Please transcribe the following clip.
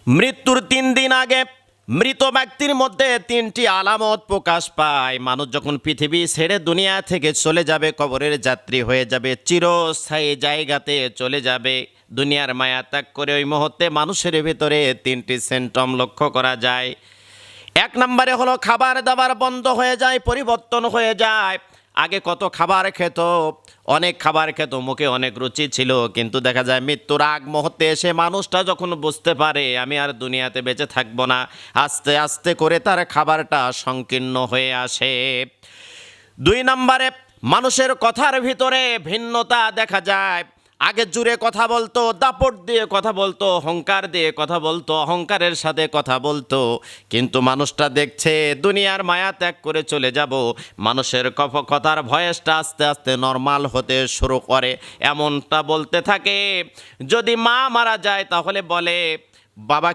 মৃত্যুর 3 দিন আগে মৃত ব্যক্তির মধ্যে 3টি আলামত প্রকাশ পায়। মানুষ যখন পৃথিবী ছেড়ে দুনিয়া থেকে চলে যাবে, কবরের যাত্রী হয়ে যাবে, চিরস্থায়ী জায়গাতে চলে যাবে, দুনিয়ার মায়া ত্যাগ করে, ওই মুহূর্তে মানুষের ভিতরে 3টি সিমটম লক্ষ্য করা যায়। 1 নম্বরে হলো খাবার দাবার বন্ধ হয়ে যায়, পরিবর্তন হয়ে যায়। আগে কত খাবার খেত, অনেক খাবার খেত, মুখে অনেক রুচি ছিল, কিন্তু দেখা যায় মৃত্যুর আগ মুহূর্তে এসে মানুষটা যখন বুঝতে পারে আমি আর দুনিয়াতে বেঁচে থাকবো না, আস্তে আস্তে করে তার খাবারটা সংকীর্ণ হয়ে আসে। 2 নম্বরে মানুষের কথার ভিতরে ভিন্নতা দেখা যায়। আগে জুড়ে কথা বলতো, দাপট দিয়ে কথা বলতো, অহংকার দিয়ে কথা বলতো, অহংকারের সাথে কথা বলতো, কিন্তু মানুষটা দেখছে দুনিয়ার মায়া ত্যাগ করে চলে যাব, মানুষের কথার ভয়েসটা আস্তে আস্তে নর্মাল হতে শুরু করে। এমনটা বলতে থাকে, যদি মা মারা যায় তাহলে বলে বাবা